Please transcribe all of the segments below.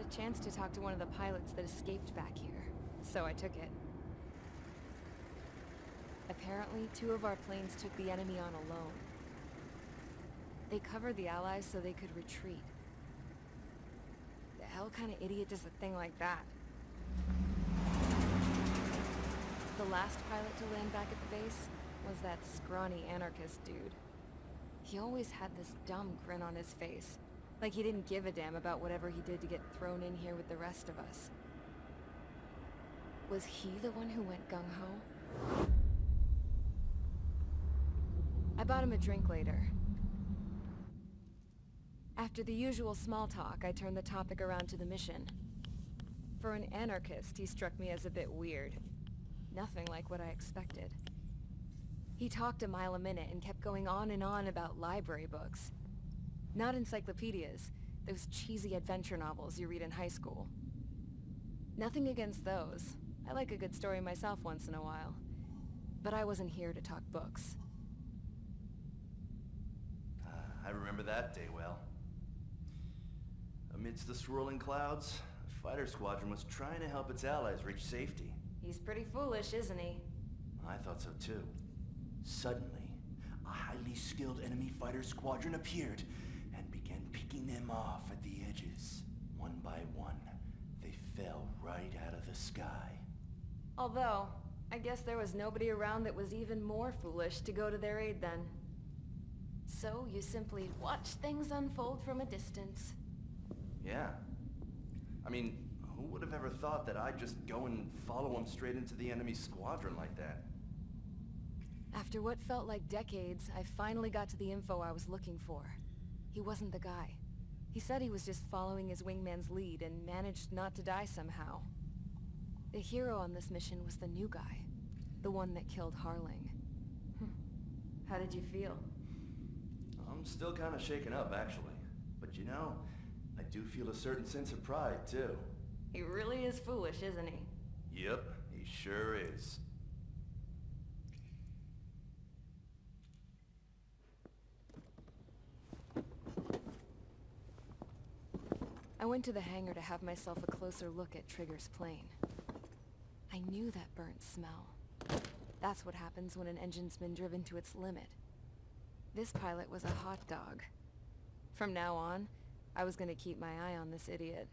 chance to talk to one of the pilots that escaped back here, so I took it. Apparently, 2 of our planes took the enemy on alone. They covered the Allies so they could retreat. The hell kind of idiot does a thing like that? The last pilot to land back at the base was that scrawny anarchist dude. He always had this dumb grin on his face, like he didn't give a damn about whatever he did to get thrown in here with the rest of us. Was he the one who went gung-ho? I bought him a drink later. After the usual small talk, I turned the topic around to the mission. For an anarchist, he struck me as a bit weird. Nothing like what I expected. He talked a mile a minute and kept going on and on about library books. Not encyclopedias, those cheesy adventure novels you read in high school. Nothing against those. I like a good story myself once in a while. But I wasn't here to talk books. I remember that day well. Amidst the swirling clouds, a fighter squadron was trying to help its allies reach safety. He's pretty foolish, isn't he? I thought so too. Suddenly, a highly skilled enemy fighter squadron appeared and began picking them off at the edges. One by one, they fell right out of the sky. Although, I guess there was nobody around that was even more foolish to go to their aid then. So you simply watch things unfold from a distance. Yeah. I mean, who would have ever thought that I'd just go and follow him straight into the enemy squadron like that? After what felt like decades, I finally got to the info I was looking for. He wasn't the guy. He said he was just following his wingman's lead and managed not to die somehow. The hero on this mission was the new guy. The one that killed Harling. How did you feel? I'm still kind of shaken up, actually. But you know, I do feel a certain sense of pride, too. He really is foolish, isn't he? Yep, he sure is. I went to the hangar to have myself a closer look at Trigger's plane. I knew that burnt smell. That's what happens when an engine's been driven to its limit. This pilot was a hot dog. From now on, I was gonna keep my eye on this idiot.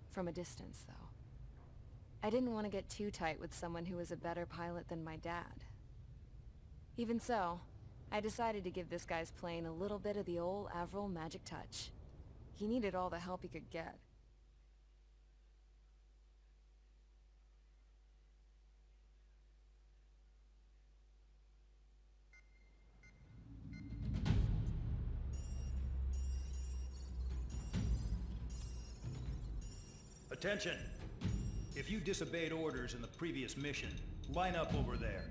From a distance, though. I didn't want to get too tight with someone who was a better pilot than my dad. Even so, I decided to give this guy's plane a little bit of the old Avril magic touch. He needed all the help he could get. Attention! If you disobeyed orders in the previous mission, line up over there.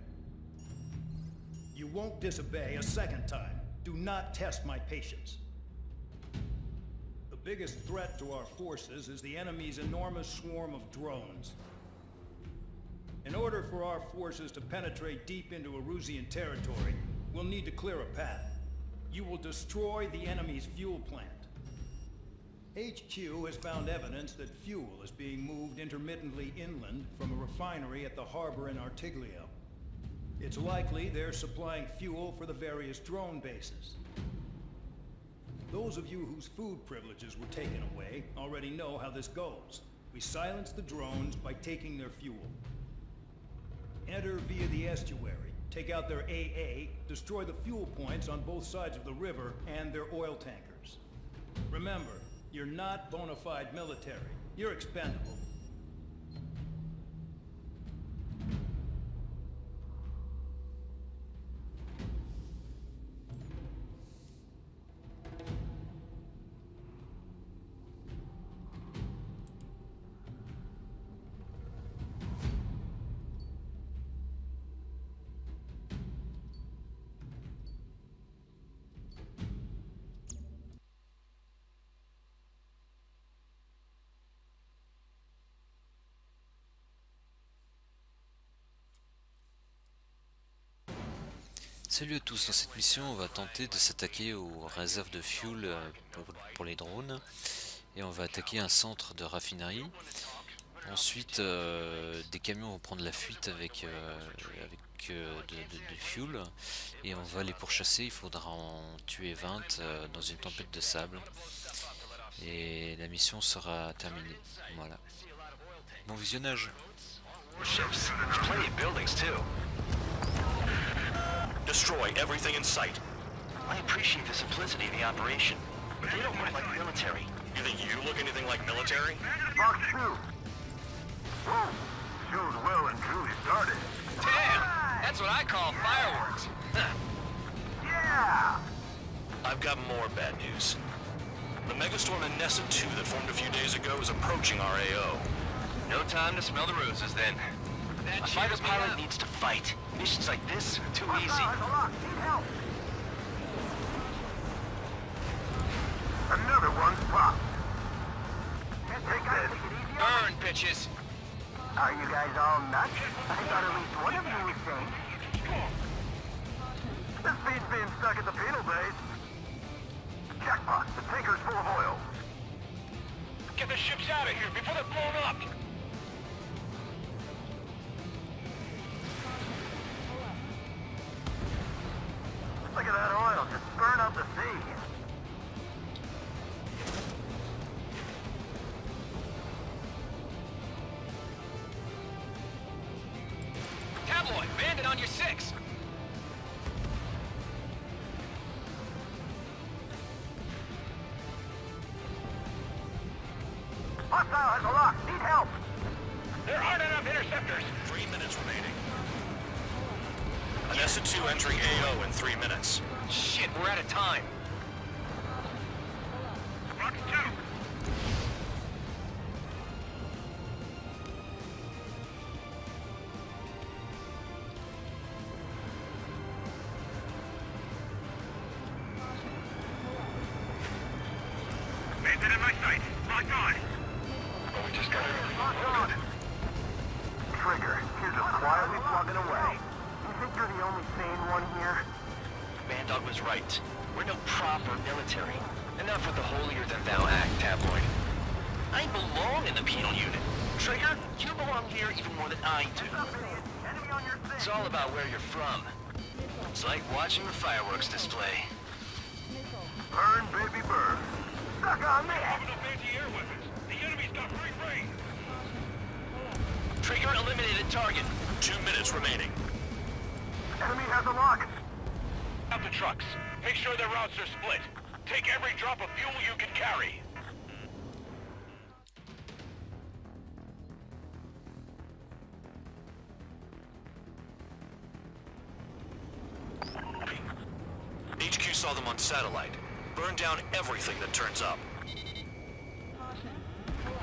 You won't disobey a second time. Do not test my patience. The biggest threat to our forces is the enemy's enormous swarm of drones. In order for our forces to penetrate deep into Erusian territory, we'll need to clear a path. You will destroy the enemy's fuel plant. HQ has found evidence that fuel is being moved intermittently inland from a refinery at the harbor in Artiglio. It's likely they're supplying fuel for the various drone bases. Those of you whose food privileges were taken away already know how this goes. We silence the drones by taking their fuel. Enter via the estuary, take out their AA, destroy the fuel points on both sides of the river and their oil tankers. Remember, you're not bona fide military. You're expendable. Salut à tous, dans cette mission on va tenter de s'attaquer aux réserves de fuel pour les drones et on va attaquer un centre de raffinerie. Ensuite, des camions vont prendre la fuite avec, de fuel et on va les pourchasser. Il faudra en tuer 20 dans une tempête de sable et la mission sera terminée. Voilà. Bon visionnage. Ships. There's plenty of buildings too. Destroy everything in sight. I appreciate the simplicity of the operation, but they don't look like military. You think you look anything like military? Box 2. Whoa. Show's well and truly started. Damn! That's what I call fireworks. Yeah! I've got more bad news. The megastorm in Nessa 2 that formed a few days ago is approaching our AO. No time to smell the roses then. A fighter pilot needs to fight. Missions like this are too easy. Need help. Another one's popped. Take this. Burn, bitches! Are you guys all nuts? I thought at least one of you was sane. This feed's being stuck at the penal base. Jackpot, the tanker's full of oil. Get the ships out of here before they're blown up! Look at that oil just burn out the sea. Tabloid, bandit on your 6! Hostile has a lock. Need help. There aren't enough interceptors! 3 minutes remaining. Nessa 2 entering AO in 3 minutes. Shit, we're out of time. Box 2. Bandit in my sight. Locked on. Oh, we just got Locked on. Trigger, here's just quietly plugging away. You think you're the only sane one here? Bandog was right. We're no proper military. Enough with the holier-than-thou act, Tabloid. I belong in the penal unit. Trigger, you belong here even more than I do. Enemy on your It's thing. all about where you're from. It's like watching the fireworks display. Burn, baby, burn. Stuck on me. Trigger eliminated target. 2 minutes remaining. Enemy has a lock. Out the trucks. Make sure their routes are split. Take every drop of fuel you can carry. HQ saw them on satellite. Burn down everything that turns up.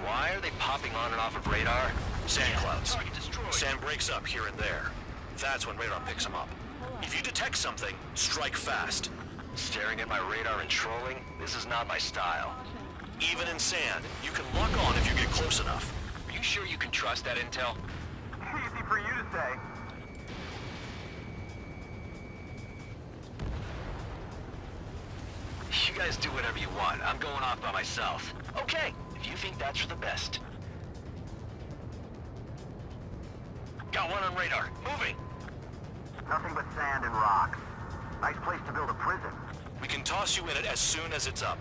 Why are they popping on and off of radar? Sand clouds. Target destroyed. Sand breaks up here and there. That's when radar picks them up. If you detect something, strike fast. Staring at my radar and trolling? This is not my style. Even in sand, you can lock on if you get close enough. Are you sure you can trust that intel? Easy for you to say. You guys do whatever you want. I'm going off by myself. Okay, if you think that's for the best. Got one on radar. Moving. Nothing but sand and rocks. Nice place to build a prison. We can toss you in it as soon as it's up.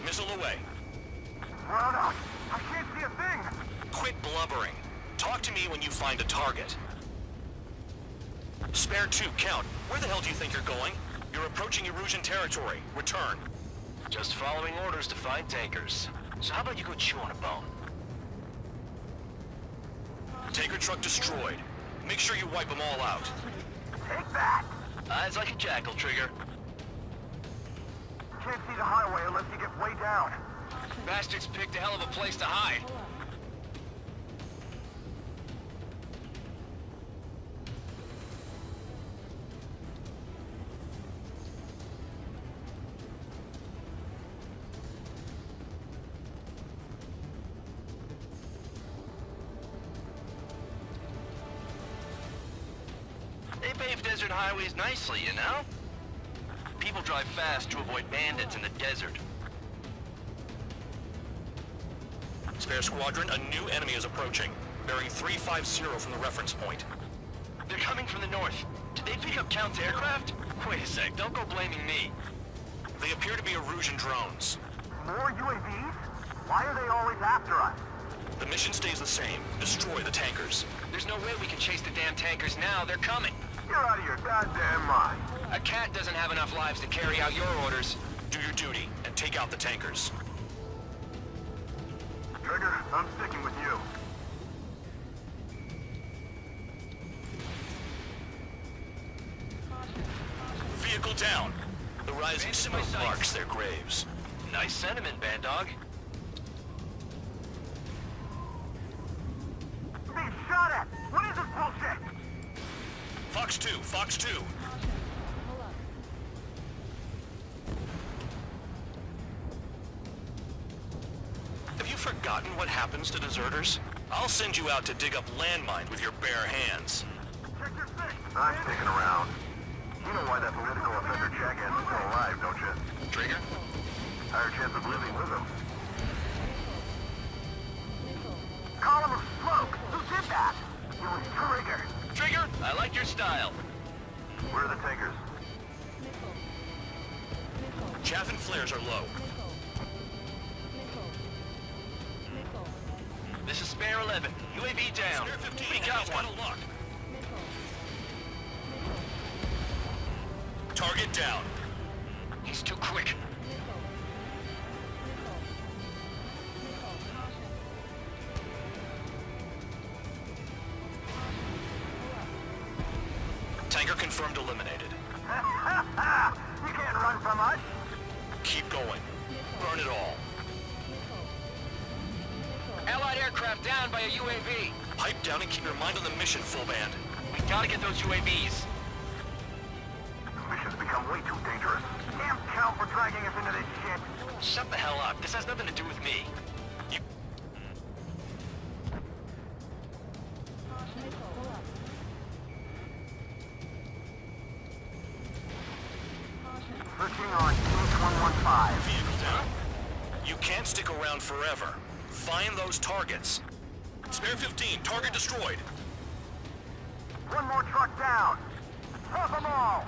Missile away. Run up. I can't see a thing. Quit blubbering. Talk to me when you find a target. Spare 2, count. Where the hell do you think you're going? You're approaching Erusian territory. Return. Just following orders to find tankers. So how about you go chew on a bone? Tanker truck destroyed. Make sure you wipe them all out. Take that. Eyes like a jackal, Trigger. Can't see the highway unless you get way down. Bastards picked a hell of a place to hide. pave desert highways nicely, you know? People drive fast to avoid bandits in the desert. Spare squadron, a new enemy is approaching. Bearing 350 from the reference point. They're coming from the north. Did they pick up Count's aircraft? Wait a sec, don't go blaming me. They appear to be Erusian drones. More UAVs? Why are they always after us? The mission stays the same. Destroy the tankers. There's no way we can chase the damn tankers now. They're coming. You're out of your goddamn mind. A cat doesn't have enough lives to carry out your orders. Do your duty and take out the tankers. Trigger, I'm sticking with you. Vehicle down. The rising Bandits in my smoke sights. marks their graves. Nice sentiment, band dog. Being shot at! What is this bullshit? Fox 2, Fox 2. Have you forgotten what happens to deserters? I'll send you out to dig up landmines with your bare hands. Check your six. I'm sticking around. You know why that political offender jackass is still alive, don't you? Trigger? Higher chance of living with him. Column of smoke! Who did that? It was Trigger. Trigger, I like your style. Where are the tankers? Chaff and flares are low. This is Spare 11. UAV down. Spare 15 We got one. a lock. Target down. He's too quick. Tanker confirmed eliminated. You can't run from us! Keep going. Burn it all. Allied aircraft down by a UAV. Pipe down and keep your mind on the mission, full band. We gotta get those UAVs. This mission's become way too dangerous. Damn Count for dragging us into this shit! Shut the hell up. This has nothing to do with me. You... 13 on H115. Vehicle down. You can't stick around forever. Find those targets. Spare 15, target destroyed. One more truck down. Drop them all.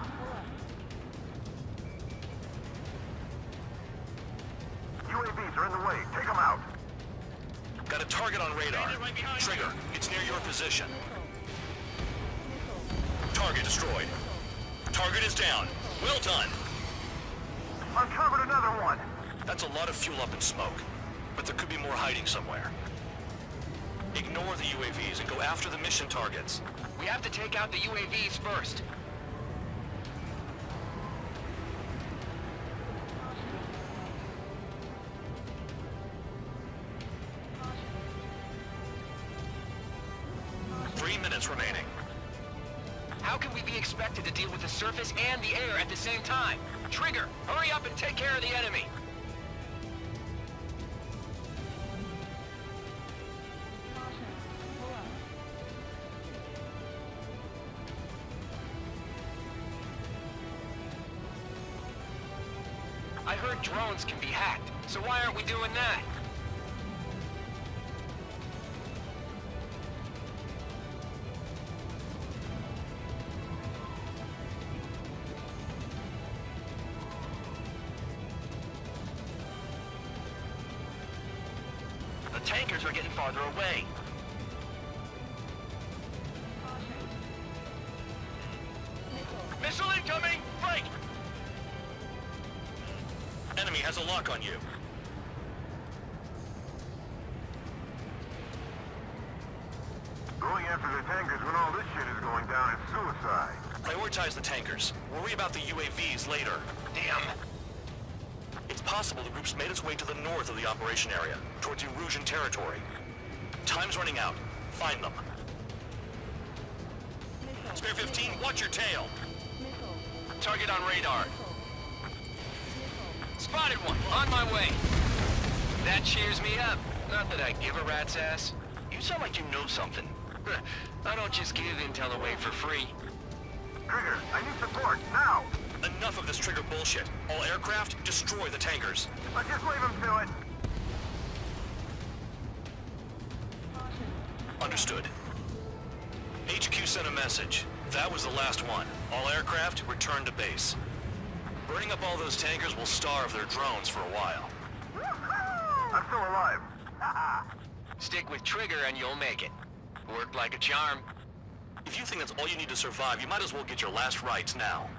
UAVs are in the way. Take them out. Got a target on radar. Trigger, it's near your position. Target destroyed. Target is down. Well done. Uncovered another one. That's a lot of fuel up in smoke, but there could be more hiding somewhere. Ignore the UAVs and go after the mission targets. We have to take out the UAVs first. Remaining. How can we be expected to deal with the surface and the air at the same time? Trigger, hurry up and take care of the enemy. I heard drones can be hacked, so why aren't we doing that? The tankers are getting farther away. Missile incoming! Break! Enemy has a lock on you. Going after the tankers when all this shit is going down is suicide. Prioritize the tankers. Worry about the UAVs later. Damn. It's possible the group's made its way to the north of the operation area, towards Erusian territory. Time's running out. Find them. Spare 15, watch your tail. Target on radar. Spotted one. On my way. That cheers me up. Not that I give a rat's ass. You sound like you know something. I don't just give intel away for free. Trigger, I need support, now! Enough of this Trigger bullshit. All aircraft, destroy the tankers. Just leave him to it. Understood. HQ sent a message. That was the last one. All aircraft, return to base. Burning up all those tankers will starve their drones for a while. I'm still alive. Stick with Trigger and you'll make it. Worked like a charm. If you think that's all you need to survive, you might as well get your last rites now.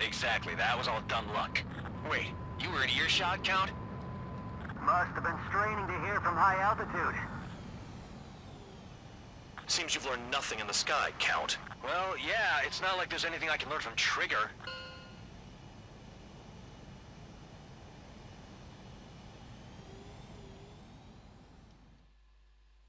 Exactly, that was all dumb luck. Wait, you were in earshot, Count? Must have been straining to hear from high altitude. Seems you've learned nothing in the sky, Count. Well, yeah, it's not like there's anything I can learn from Trigger.